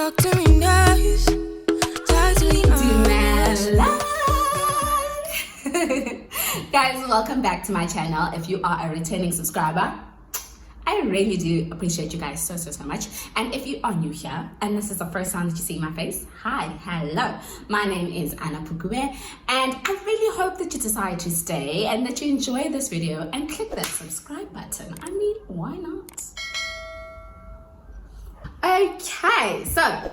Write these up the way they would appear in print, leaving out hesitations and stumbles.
talk to me nice. Talk to me Dumelang. Guys, welcome back to my channel. If you are a returning subscriber, I really do appreciate you guys so much. And if you are new here and this is the first time that you see my face, hi, hello, my name is Annah, and I really hope that you decide to stay and that you enjoy this video and click that subscribe button. I mean, why not? Okay, so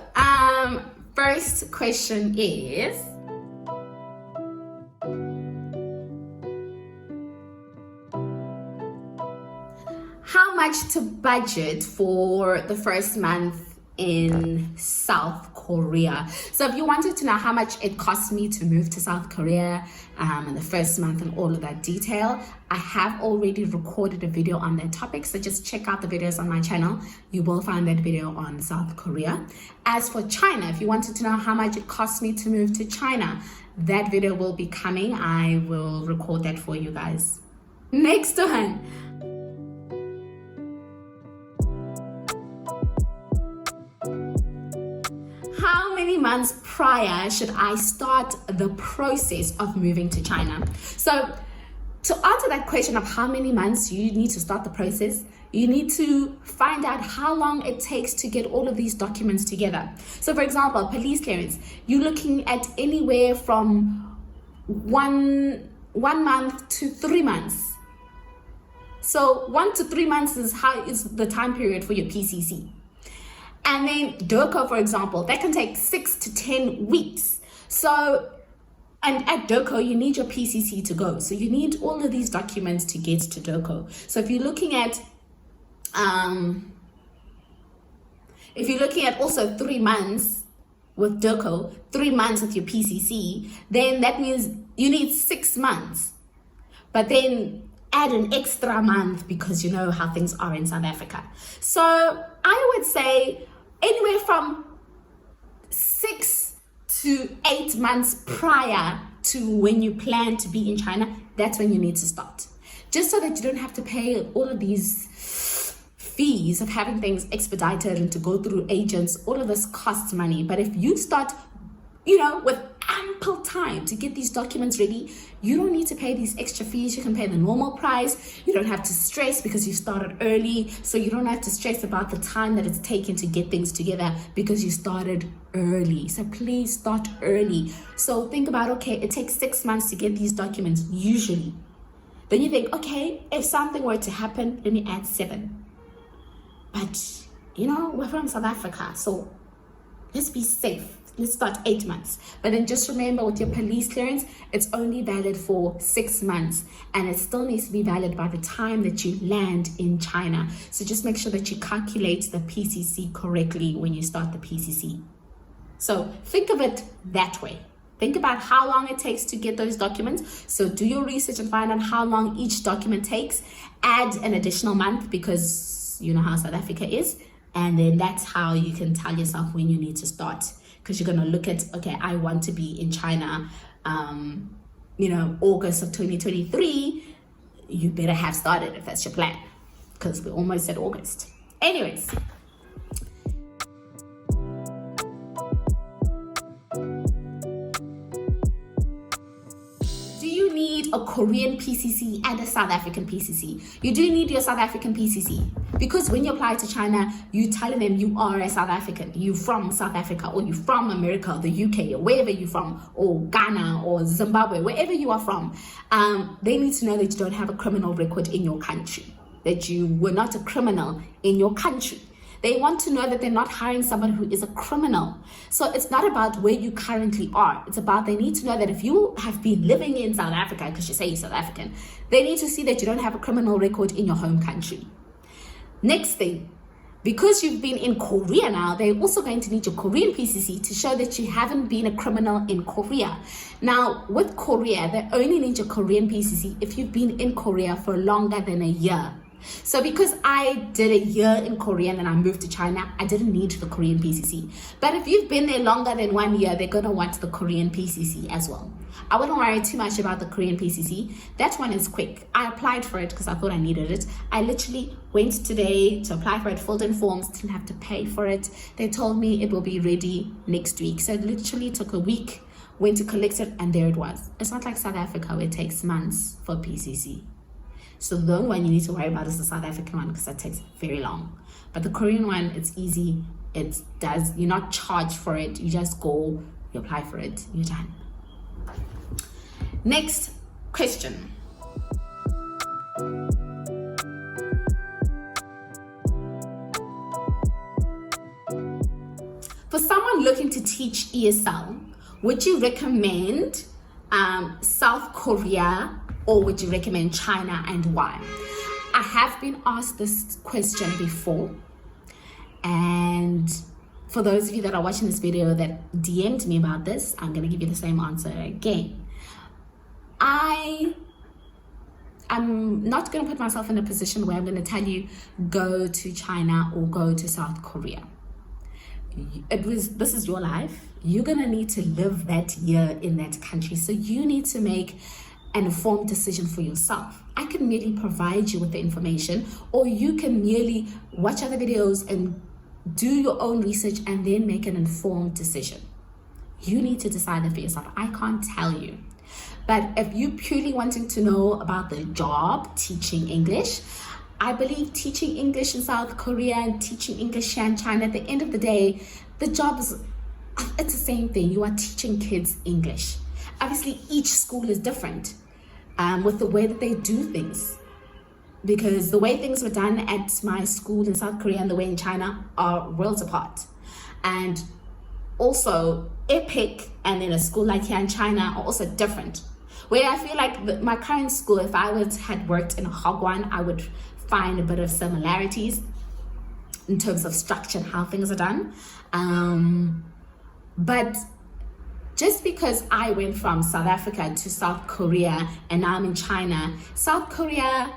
first question is, how much to budget for the first month in South Korea? So if you wanted to know how much it cost me to move to South Korea in the first month and all of that detail, I have already recorded a video on that topic. So just check out the videos on my channel. You will find that video on South Korea. As for China, if you wanted to know how much it cost me to move to China, that video will be coming. I will record that for you guys. Next one. How many months prior should I start the process of moving to China? So to answer that question of how many months you need to start the process, you need to find out how long it takes to get all of these documents together. So for example, police clearance, you're looking at anywhere from one month to 3 months. So 1 to 3 months is the time period for your PCC. And then DOCO, for example, that can take 6 to 10 weeks. So, and at DOCO, you need your PCC to go. So you need all of these documents to get to DOCO. So if you're looking at also 3 months with DOCO, 3 months with your PCC, then that means you need 6 months. But then add an extra month because you know how things are in South Africa. So I would say anywhere from 6 to 8 months prior to when you plan to be in China, that's when you need to start. Just so that you don't have to pay all of these fees of having things expedited and to go through agents. All of this costs money. But if you start, with ample time to get these documents ready, you don't need to pay these extra fees. You can pay the normal price. You don't have to stress because you started early. So you don't have to stress about the time that it's taken to get things together because you started early. So please start early. So think about, okay, it takes 6 months to get these documents usually. Then you think, okay, if something were to happen, let me add 7. But, we're from South Africa, so let's be safe. Let's start 8 months. But then just remember, with your police clearance, it's only valid for 6 months, and it still needs to be valid by the time that you land in China. So just make sure that you calculate the PCC correctly when you start the PCC. So think of it that way. Think about how long it takes to get those documents. So do your research and find out how long each document takes. Add an additional month because you know how South Africa is. And then that's how you can tell yourself when you need to start. Because you're going to look at, okay, I want to be in China, August of 2023. You better have started if that's your plan, because we're almost at August. Anyways. A Korean PCC and a South African PCC. You do need your South African PCC because when you apply to China, you tell them you are a South African. You're from South Africa, or you're from America, the UK, or wherever you're from, or Ghana, or Zimbabwe, wherever you are from. They need to know that you don't have a criminal record in your country, that you were not a criminal in your country. They want to know that they're not hiring somebody who is a criminal. So it's not about where you currently are. It's about, they need to know that if you have been living in South Africa, because you say you're South African, they need to see that you don't have a criminal record in your home country. Next thing, because you've been in Korea now, they're also going to need your Korean PCC to show that you haven't been a criminal in Korea. Now, with Korea, they only need your Korean PCC if you've been in Korea for longer than a year. So because I did a year in Korean and I moved to China, I didn't need the Korean PCC. But if you've been there longer than 1 year, they're going to want the Korean PCC as well. I wouldn't worry too much about the Korean PCC. That one is quick. I applied for it because I thought I needed it. I literally went today to apply for it, filled in forms, didn't have to pay for it. They told me it will be ready next week. So it literally took a week, went to collect it, and there it was. It's not like South Africa where it takes months for PCC. So the only one you need to worry about is the South African one because that takes very long. But the Korean one, it's easy. You're not charged for it. You just go, you apply for it, you're done. Next question. For someone looking to teach ESL, would you recommend South Korea or would you recommend China, and why? I have been asked this question before, and for those of you that are watching this video that DM'd me about this, I'm going to give you the same answer again. I'm not going to put myself in a position where I'm going to tell you go to China or go to South Korea. This is your life. You're going to need to live that year in that country, so you need to make an informed decision for yourself. I can merely provide you with the information, or you can merely watch other videos and do your own research and then make an informed decision. You need to decide that for yourself. I can't tell you. But if you purely wanting to know about the job, teaching English, I believe teaching English in South Korea and teaching English here in China, at the end of the day, the job it's the same thing. You are teaching kids English. Obviously, each school is different with the way that they do things. Because the way things were done at my school in South Korea and the way in China are worlds apart. And also, EPIK and then a school like here in China are also different. Where I feel like my current school, if I had worked in Hagwon, I would find a bit of similarities in terms of structure and how things are done. But just because I went from South Africa to South Korea and now I'm in China, South Korea,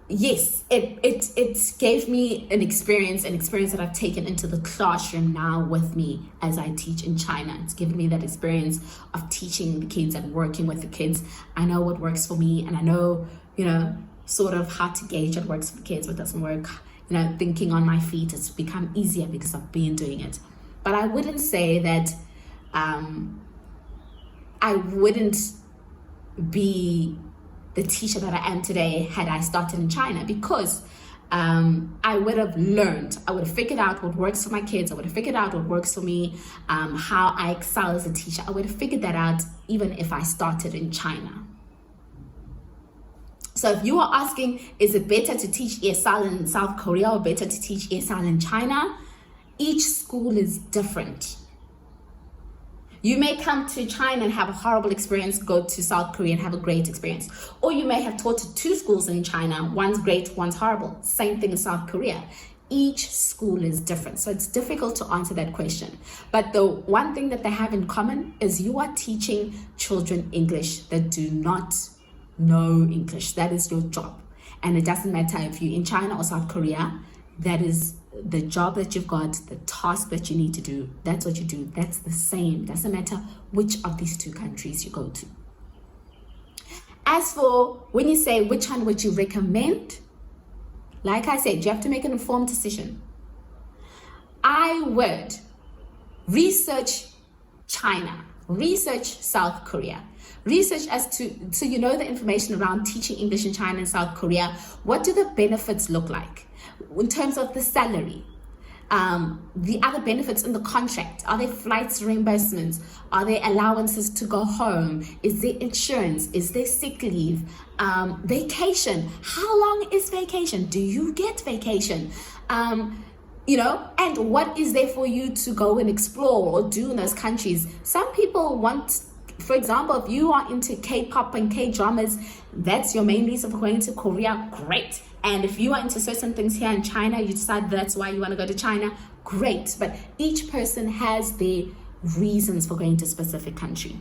yes, it gave me an experience that I've taken into the classroom now with me as I teach in China. It's given me that experience of teaching the kids and working with the kids. I know what works for me, and I know, sort of how to gauge what works for the kids, what doesn't work. Thinking on my feet, it's become easier because I've been doing it. But I wouldn't say that I wouldn't be the teacher that I am today had I started in China, because I would have learned, I would have figured out what works for my kids, I would have figured out what works for me, how I excel as a teacher. I would have figured that out even if I started in China. So if you are asking, is it better to teach ESL in South Korea or better to teach ESL in China? Each school is different. You may come to China and have a horrible experience, go to South Korea and have a great experience. Or you may have taught at 2 schools in China, one's great, one's horrible. Same thing in South Korea. Each school is different, so it's difficult to answer that question. But the one thing that they have in common is you are teaching children English that do not know English. That is your job. And it doesn't matter if you're in China or South Korea, that is the job that you've got, the task that you need to do. That's what you do. That's the same. Doesn't matter which of these 2 countries you go to. As for when you say which one would you recommend, like I said, you have to make an informed decision. I would research China, research South Korea, research as to, so you know the information around teaching English in China and South Korea. What do the benefits look like in terms of the salary? The other benefits in the contract. Are there flights reimbursements? Are there allowances to go home? Is there insurance? Is there sick leave? Vacation. How long is vacation? Do you get vacation? And what is there for you to go and explore or do in those countries? Some people want, for example, if you are into K-pop and K-dramas, that's your main reason for going to Korea, great. And if you are into certain things here in China, you decide that's why you want to go to China, great. But each person has their reasons for going to a specific country.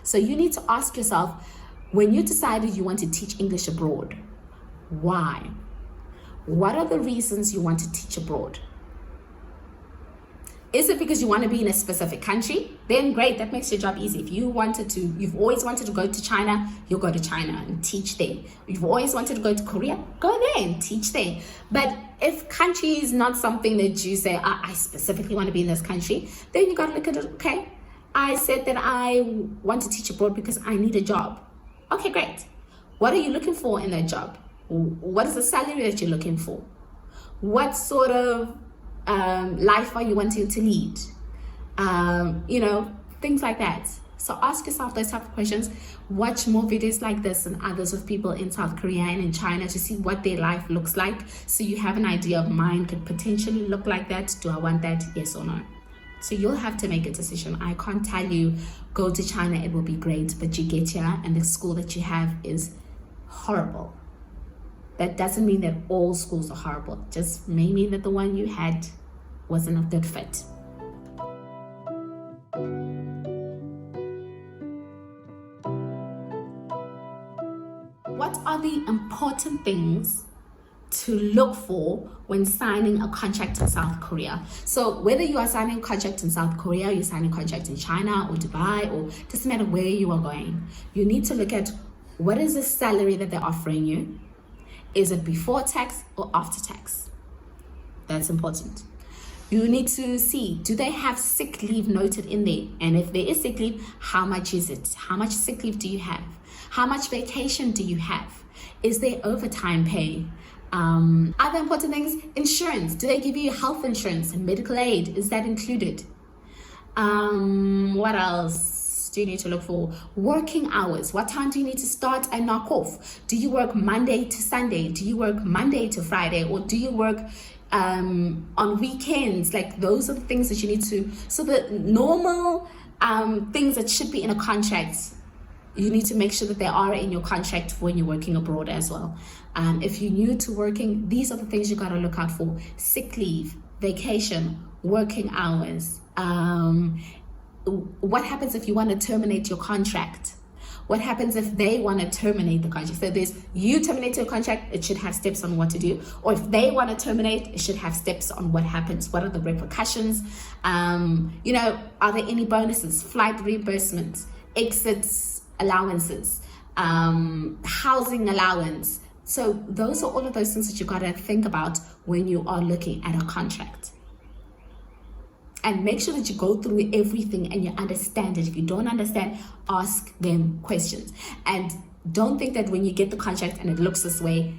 So you need to ask yourself, when you decided you want to teach English abroad, Why? What are the reasons you want to teach abroad? Is it because you want to be in a specific country? Then great, that makes your job easy. If you've always wanted to go to China, you'll go to China and teach there. You've always wanted to go to Korea, go there and teach there. But if country is not something that you say, I specifically want to be in this country, then you got to look at it, okay, I said that I want to teach abroad because I need a job. Okay, great. What are you looking for in that job? What is the salary that you're looking for? What sort of life are you wanting to lead? Things like that. So ask yourself those type of questions. Watch more videos like this and others with people in South Korea and in China to see what their life looks like, so you have an idea of mine could potentially look like that. Do I want that? Yes or no? So you'll have to make a decision. I can't tell you, go to China, it will be great, but you get here and the school that you have is horrible. That doesn't mean that all schools are horrible. It just may mean that the one you had wasn't a good fit. What are the important things to look for when signing a contract in South Korea? So whether you are signing a contract in South Korea, you're signing a contract in China or Dubai, or doesn't matter where you are going, you need to look at what is the salary that they're offering you. Is it before tax or after tax? That's important. You need to see, do they have sick leave noted in there? And if there is sick leave, how much is it? How much sick leave do you have? How much vacation do you have? Is there overtime pay? Other important things, insurance. Do they give you health insurance and medical aid? Is that included? What else do you need to look for? Working hours. What time do you need to start and knock off? Do you work Monday to Sunday? Do you work Monday to Friday? Or do you work on weekends? Like, those are the things that you need to, so the normal things that should be in a contract, you need to make sure that they are in your contract when you're working abroad as well. If you're new to working, these are the things you got to look out for: sick leave, vacation, working hours. What happens if you want to terminate your contract? What happens if they want to terminate the contract? So there's, you terminate your contract, it should have steps on what to do. Or if they want to terminate, it should have steps on what happens. What are the repercussions? Are there any bonuses, flight reimbursements, exits allowances, housing allowance? So those are all of those things that you got to think about when you are looking at a contract. And make sure that you go through everything and you understand it. If you don't understand, ask them questions. And don't think that when you get the contract and it looks this way,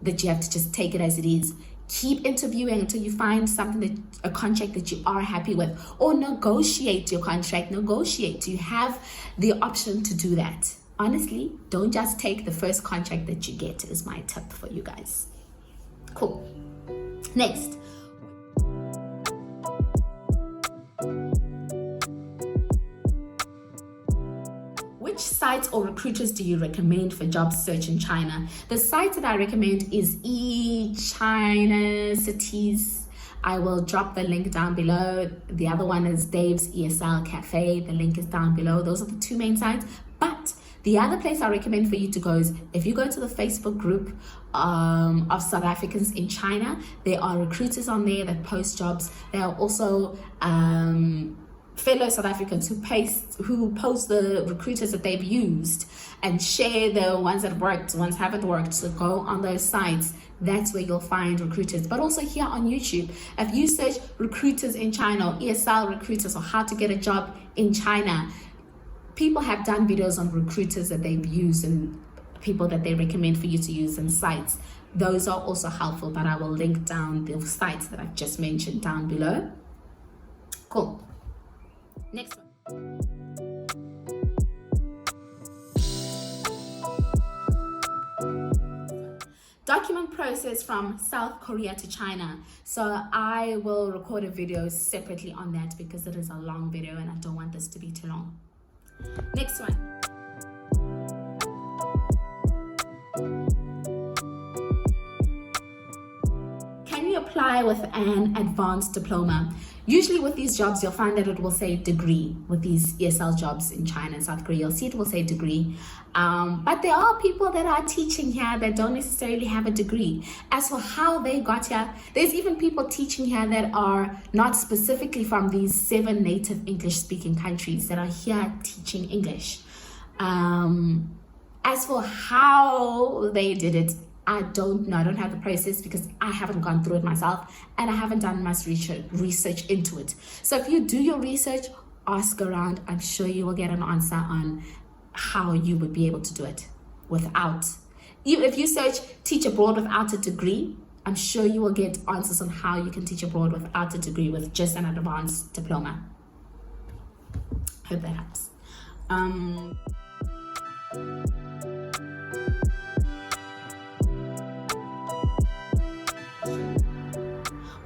that you have to just take it as it is. Keep interviewing until you find something, a contract that you are happy with. Or negotiate your contract. Negotiate. You have the option to do that. Honestly, don't just take the first contract that you get, is my tip for you guys. Cool. Next. Which sites or recruiters do you recommend for job search in China? The site that I recommend is China Cities. I will drop the link down below. The other one is Dave's ESL Cafe. The link is down below. Those are the two main sites. But the other place I recommend for you to go is, if you go to the Facebook group of South Africans in China, there are recruiters on there that post jobs. There are also fellow South Africans who post the recruiters that they've used and share the ones that worked, ones haven't worked. So go on those sites. That's where you'll find recruiters. But also here on YouTube, if you search recruiters in China or ESL recruiters or how to get a job in China, people have done videos on recruiters that they've used and people that they recommend for you to use and sites. Those are also helpful, but I will link down the sites that I've just mentioned down below. Cool. Next one. Document process from South Korea to China. So I will record a video separately on that because it is a long video and I don't want this to be too long. Next one. Can you apply apply with an advanced diploma. Usually with these jobs, you'll find that it will say degree. With these ESL jobs in China and South Korea, you'll see it will say degree. But there are people that are teaching here that don't necessarily have a degree. As for how they got here, there's even people teaching here that are not specifically from these 7 native English-speaking countries that are here teaching English. As for how they did it, I don't know. I don't have the process because I haven't gone through it myself and I haven't done much research into it. So if you do your research, ask around. I'm sure you will get an answer on how you would be able to do it without. Even if you search teach abroad without a degree, I'm sure you will get answers on how you can teach abroad without a degree with just an advanced diploma. Hope that helps.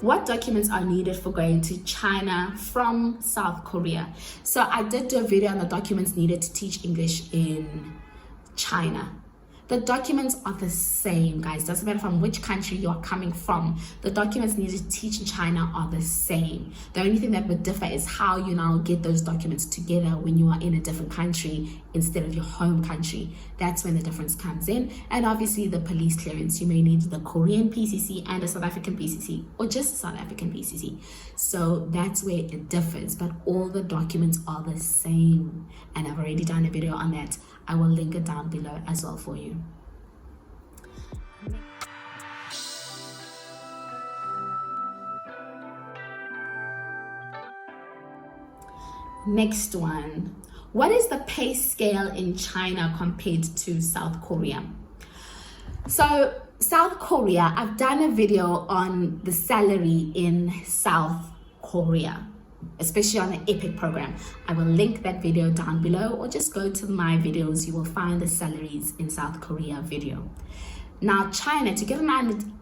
What documents are needed for going to China from South Korea? So I did do a video on the documents needed to teach English in China. The documents are the same, guys. Doesn't matter from which country you are coming from. The documents needed to teach in China are the same. The only thing that would differ is how you now get those documents together when you are in a different country instead of your home country. That's when the difference comes in. And obviously the police clearance. You may need the Korean PCC and a South African PCC, or just South African PCC. So that's where it differs, but all the documents are the same. And I've already done a video on that. I will link it down below as well for you. Next one. What is the pay scale in China compared to South Korea? So South Korea, I've done a video on the salary in South Korea, especially on the EPIK program. I will link that video down below, or just go to my videos. You will find the salaries in South Korea video. Now China, to get an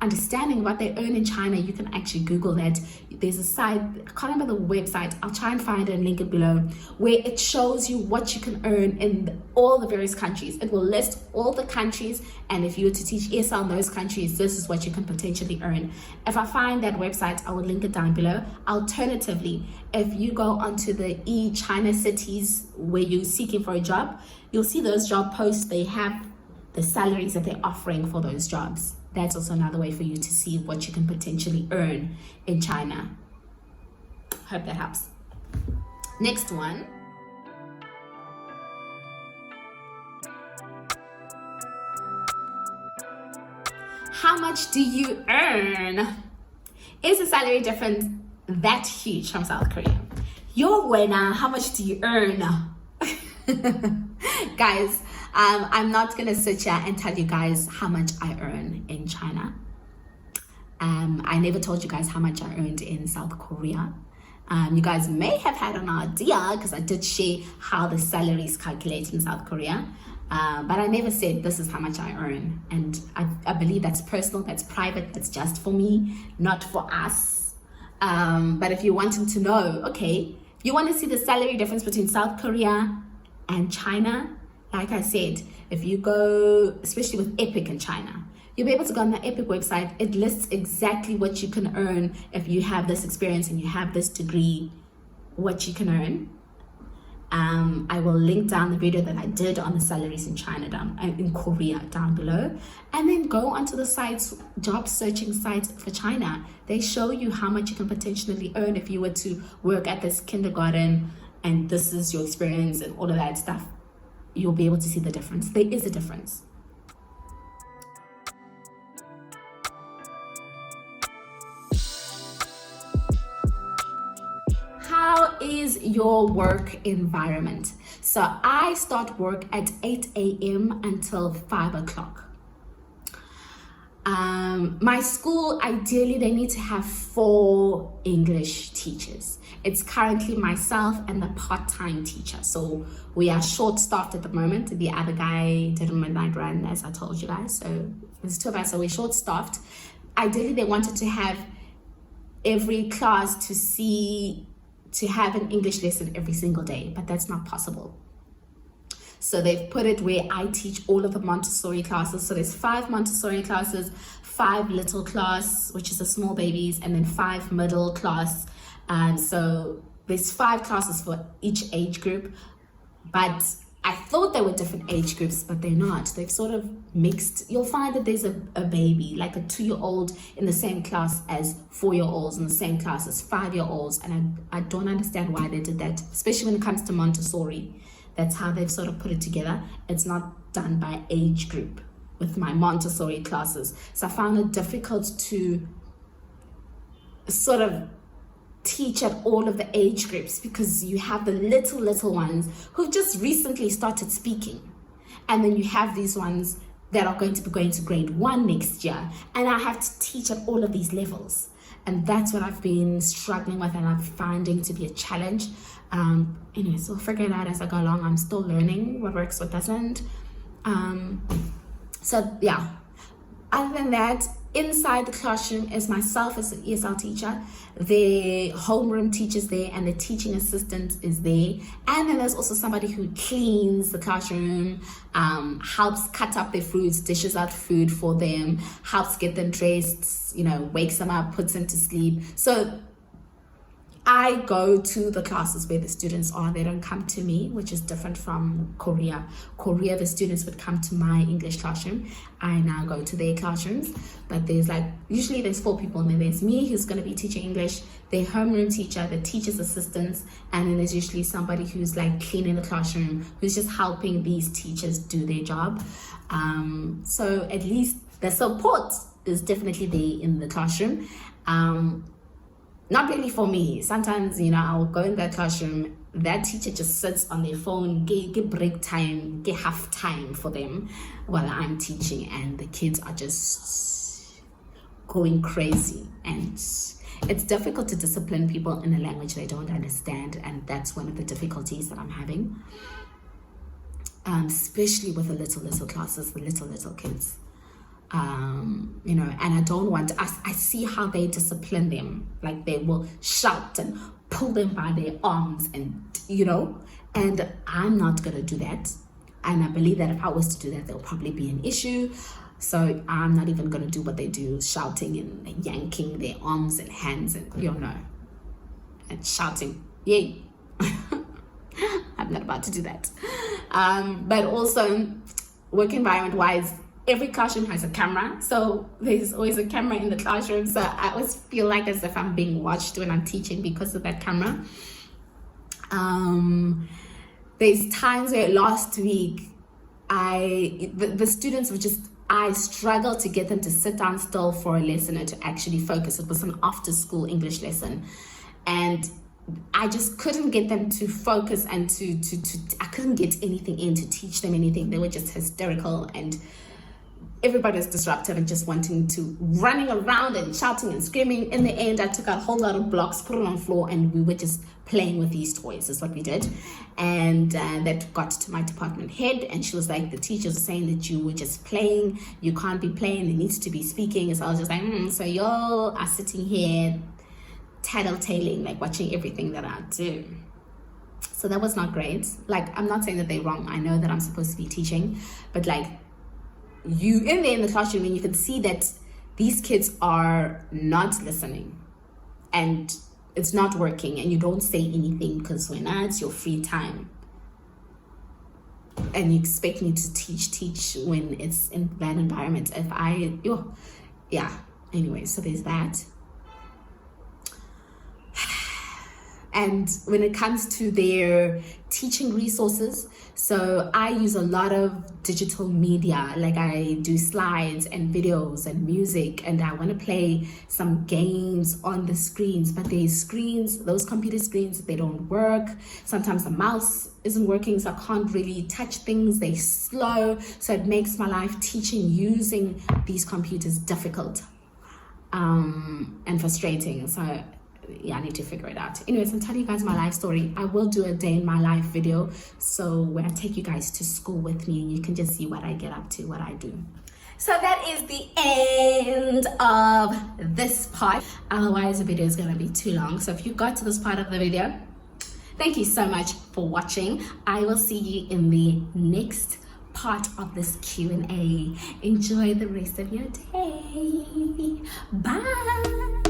understanding of what they earn in China, you can actually Google that. There's a site, I can't remember the website, I'll try and find it and link it below, where it shows you what you can earn in all the various countries. It will list all the countries, and if you were to teach ESL in those countries, this is what you can potentially earn. If I find that website, I will link it down below. Alternatively, if you go onto the China cities where you're seeking for a job, you'll see those job posts. They have the salaries that they're offering for those jobs. That's also another way for you to see what you can potentially earn in China. Hope that helps. Next one. How much do you earn? Is the salary difference that huge from South Korea? Yo, buena, how much do you earn? Guys, I'm not gonna sit here and tell you guys how much I earn in China. I never told you guys how much I earned in South Korea. You guys may have had an idea because I did share how the salary is calculated in South Korea, but I never said this is how much I earn. And I believe that's personal, that's private, that's just for me, not for us. But if you wanted to know, okay, if you want to see the salary difference between South Korea and China, like I said, if you go, especially with EPIK in China, you'll be able to go on the EPIK website. It lists exactly what you can earn if you have this experience and you have this degree, what you can earn. I will link down the video that I did on the salaries in China in Korea down below, and then go onto the sites, job searching sites for China. They show you how much you can potentially earn if you were to work at this kindergarten and this is your experience and all of that stuff. You'll be able to see the difference. There is a difference. How is your work environment? So I start work at 8 a.m. until 5 o'clock. My school, ideally, they need to have 4 English teachers. It's currently myself and the part-time teacher. So we are short-staffed at the moment. The other guy did a midnight run, as I told you guys. So there's 2 of us, so we're short-staffed. Ideally, they wanted to have every class to have an English lesson every single day, but that's not possible. So they've put it where I teach all of the Montessori classes. So there's 5 Montessori classes, 5 little class, which is the small babies, and then 5 middle class. So there's 5 classes for each age group, but I thought they were different age groups, but they're not. They've sort of mixed. You'll find that there's a baby, like a 2-year-old in the same class as 4-year-olds, in the same class as 5-year-olds. And I don't understand why they did that, especially when it comes to Montessori. That's how they've sort of put it together. It's not done by age group with my Montessori classes. So I found it difficult to sort of teach at all of the age groups, because you have the little ones who've just recently started speaking, and then you have these ones that are going to be going to grade 1 next year, and I have to teach at all of these levels, and that's what I've been struggling with, and I'm finding to be a challenge. Anyways, we'll figure it out as I go along. I'm still learning what works, what doesn't. So yeah, other than that, inside the classroom is myself as an ESL teacher, the homeroom teacher's there, and the teaching assistant is there. And then there's also somebody who cleans the classroom, helps cut up their fruits, dishes out food for them, helps get them dressed, wakes them up, puts them to sleep. So I go to the classes where the students are. They don't come to me, which is different from Korea. Korea, the students would come to my English classroom. I now go to their classrooms. But usually there's 4 people, and then there's me who's going to be teaching English, the homeroom teacher, the teacher's assistants, and then there's usually somebody who's cleaning the classroom, who's just helping these teachers do their job. So at least the support is definitely there in the classroom. Not really for me. Sometimes, I'll go in that classroom, that teacher just sits on their phone, get break time, get half time for them while I'm teaching, and the kids are just going crazy. And it's difficult to discipline people in a language they don't understand, and that's one of the difficulties that I'm having, especially with the little classes, the little kids. And I don't want I see how they discipline them. They will shout and pull them by their arms, and and I'm not gonna do that. And I believe that if I was to do that, there'll probably be an issue. So I'm not even gonna do what they do, shouting and yanking their arms and hands and and shouting. Yay. I'm not about to do that. But also, work environment wise, every classroom has a camera, so there's always a camera in the classroom. So I always feel like as if I'm being watched when I'm teaching because of that camera. There's times where last week the students were I struggled to get them to sit down still for a lesson and to actually focus. It was an after school English lesson, and I just couldn't get them to focus, and I couldn't get anything in to teach them anything. They were just hysterical, and everybody was disruptive and just running around and shouting and screaming. In the end, I took a whole lot of blocks, put it on the floor, and we were just playing with these toys is what we did. And that got to my department head, and she was like, the teachers are saying that you were just playing, you can't be playing, there needs to be speaking. So I was just like, so y'all are sitting here tattletaling, watching everything that I do. So that was not great. I'm not saying that they're wrong. I know that I'm supposed to be teaching, but you in there in the classroom, and you can see that these kids are not listening, and it's not working, and you don't say anything because it's your free time, and you expect me to teach when it's in that environment. Anyway, so there's that. And when it comes to their teaching resources, so I use a lot of digital media. I do slides and videos and music, and I want to play some games on the screens, but those computer screens, they don't work. Sometimes the mouse isn't working, so I can't really touch things. They're slow, so it makes my life teaching using these computers difficult and frustrating. So I need to figure it out. Anyways, I'm telling you guys my life story. I will do a day in my life video, so where I take you guys to school with me, and you can just see what I get up to, what I do. So that is the end of this part. Otherwise, the video is going to be too long. So if you got to this part of the video, thank you so much for watching. I will see you in the next part of this Q&A. Enjoy the rest of your day. Bye.